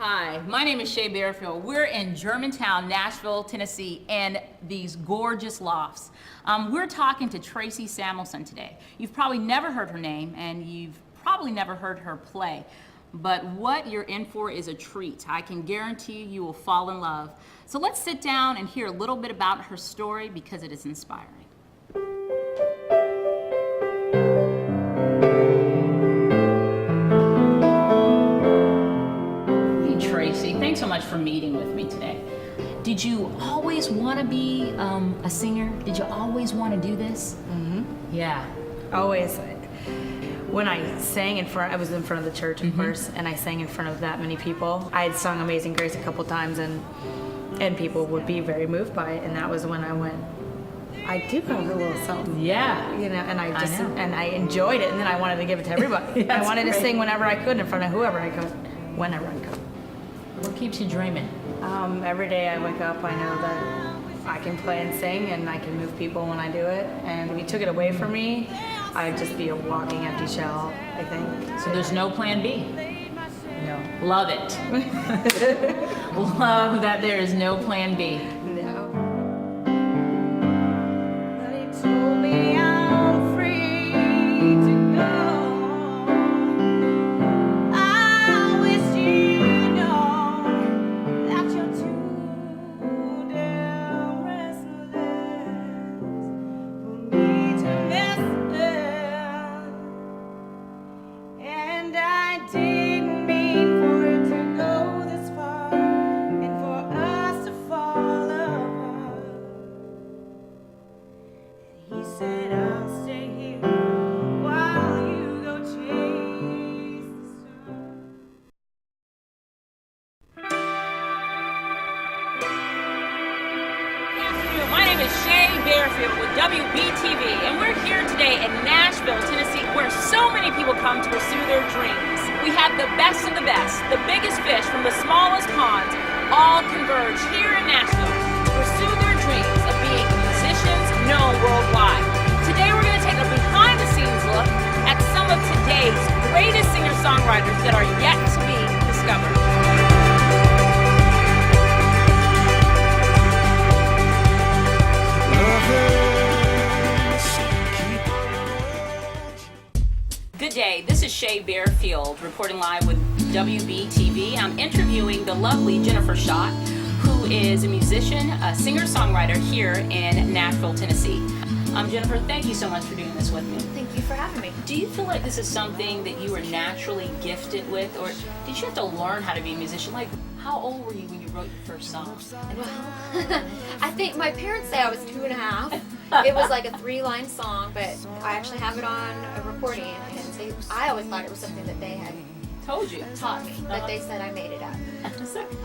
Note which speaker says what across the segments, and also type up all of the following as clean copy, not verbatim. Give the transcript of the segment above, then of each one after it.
Speaker 1: Hi, my name is Barefield. We're in Germantown, Nashville, Tennessee, and these gorgeous lofts. We're talking to Traci Samelson today. You've probably never heard her name, and you've probably never heard her play. But what you're in for is a treat. I can guarantee you will fall in love. So let's sit down and hear a little bit about her story because it is inspiring. Thanks so much for meeting with me today. Did you always want to be a singer? Did you always want to do this?
Speaker 2: Mm-hmm.
Speaker 1: Yeah.
Speaker 2: Always. When I sang in front, I was in front of the church, of course, and I sang in front of that many people. I had sung Amazing Grace a couple times, and people would be very moved by it, and that was when I went, I do have a little something.
Speaker 1: Yeah.
Speaker 2: You know, and I enjoyed it, and then I wanted to give it to everybody. I wanted to sing whenever I could, in front of whoever I could, whenever I could.
Speaker 1: What keeps you dreaming?
Speaker 2: Every day I wake up, I know that I can play and sing and I can move people when I do it. And if you took it away from me, I'd just be a walking empty shell, I think.
Speaker 1: So there's no plan B?
Speaker 2: No.
Speaker 1: Love it. Love that there is no plan B.
Speaker 2: No. But he told me I'm free to go.
Speaker 1: Barefield with WBTV, and we're here today in Nashville, Tennessee, where so many people come to pursue their dreams. We have the best of the best, the biggest fish from the smallest ponds, all converge here in Nashville to pursue their dreams of being musicians known worldwide. Today we're going to take a behind-the-scenes look at some of today's greatest singer-songwriters that are yet to be discovered. Good day, this is Barefield reporting live with WBTV. I'm interviewing the lovely Jennifer Schott, who is a musician, a singer-songwriter here in Nashville, Tennessee. Jennifer, thank you so much for doing this with me.
Speaker 3: Thank you for having me.
Speaker 1: Do you feel like this is something that you were naturally gifted with, or did you have to learn how to be a musician? Like, how old were you when you wrote your first song?
Speaker 3: Well, I think my parents say I was 2.5. It was like a 3-line song, but I actually have it on a recording, and I always thought it was something that they had
Speaker 1: Told you.
Speaker 3: taught me, but they said I made it up.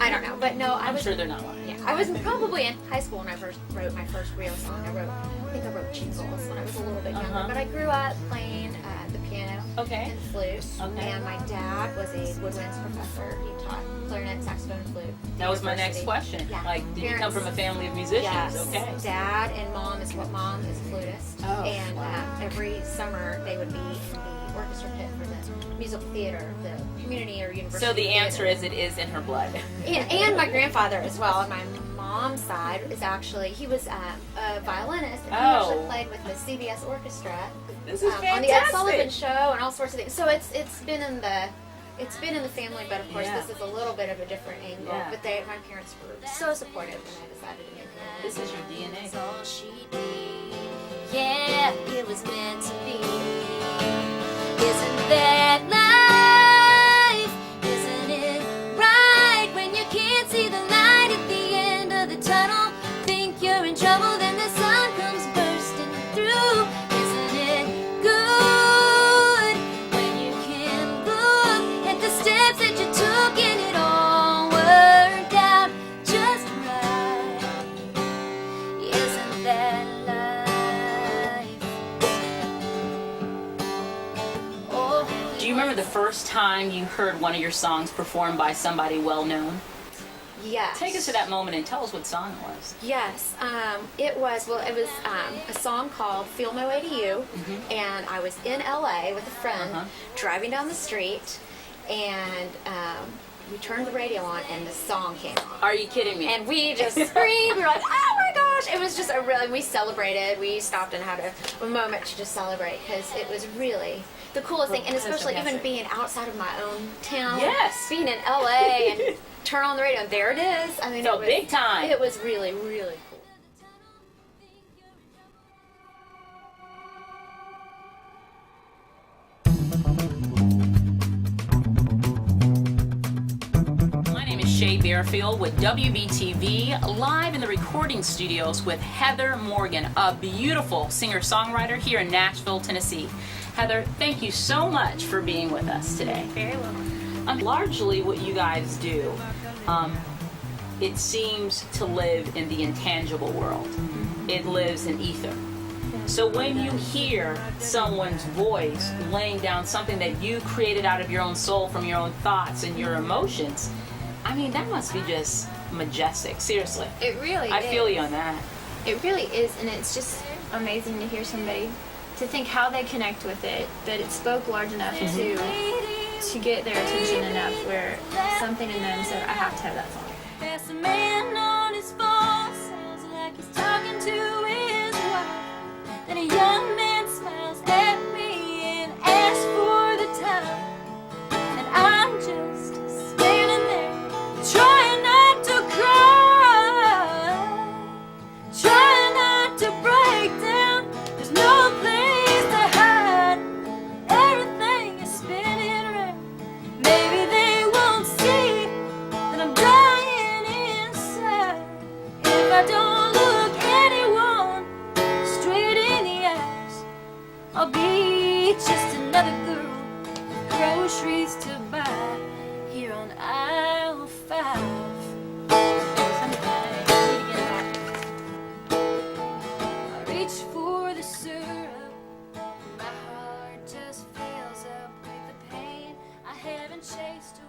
Speaker 3: I don't know, but no,
Speaker 1: I'm sure they're not lying.
Speaker 3: Yeah, I was probably in high school when I first wrote my first real song. I think I wrote Jingles when I was a little bit younger, but I grew up playing the piano and flute, and my dad was a woodwinds professor. He taught clarinet, saxophone, and flute.
Speaker 1: That was my next question.
Speaker 3: Yeah.
Speaker 1: Like, did you come from a family of musicians?
Speaker 3: Yes.
Speaker 1: Okay.
Speaker 3: Dad and mom is a flutist, and every summer they would be in the orchestra pit for the musical theater, the community or university.
Speaker 1: So the answer
Speaker 3: theater.
Speaker 1: is it is in her blood.
Speaker 3: And my grandfather as well. On my mom's side is actually, he was a violinist, and he actually played with the CBS Orchestra.
Speaker 1: This is fantastic.
Speaker 3: On the Ed Sullivan Show and all sorts of things. So it's been in the family, but of course this is a little bit of a different angle.
Speaker 1: Yeah.
Speaker 3: But my parents were so supportive when I decided to make it.
Speaker 1: This is your DNA.
Speaker 4: That's all she did. Yeah, it was meant to be. Isn't that life? Isn't it right when you can't see the light at the end of the tunnel? Think you're in trouble, then the sun comes bursting through. Isn't it good when you can look at the steps that you took and it all worked out just right? Isn't that life? Oh,
Speaker 1: Do you remember the first time you heard one of your songs performed by somebody well known?
Speaker 3: Yes.
Speaker 1: Take us to that moment and tell us what song it was.
Speaker 3: Yes, it was a song called Feel My Way to You, and I was in LA with a friend driving down the street, and we turned the radio on and the song came on.
Speaker 1: Are you kidding me?
Speaker 3: And we just screamed. We were like, oh my gosh. It was just a really, we celebrated. We stopped and had a moment to just celebrate because it was really the coolest thing. And especially even being outside of my own town.
Speaker 1: Yes.
Speaker 3: Being in LA and turn on the radio and there it is. I mean,
Speaker 1: So
Speaker 3: it was
Speaker 1: big time.
Speaker 3: It was really, really cool.
Speaker 1: Barefield with WBTV, live in the recording studios with Heather Morgan, a beautiful singer-songwriter here in Nashville, Tennessee. Heather, thank you so much for being with us today.
Speaker 3: Very well.
Speaker 1: Largely what you guys do, it seems to live in the intangible world. It lives in ether. So when you hear someone's voice laying down something that you created out of your own soul, from your own thoughts and your emotions, I mean, that must be just majestic, seriously.
Speaker 5: It really is.
Speaker 1: I feel you on that.
Speaker 5: It really is, and it's just amazing to hear somebody, to think how they connect with it, that it spoke large enough to get their attention enough where something in them said, I have to have that song.
Speaker 4: There's a man on his phone, sounds like he's talking to his wife. Then a young man smiles at me and asks for the time. And I'm just standing there, trying not to cry, trying not to break down. There's no place to hide. Everything is spinning around. Maybe they won't see that I'm dying inside. If I don't look anyone straight in the eyes, I'll be just another girl with groceries to buy here on aisle 5. I reach for the syrup, my heart just fills up with the pain I haven't chased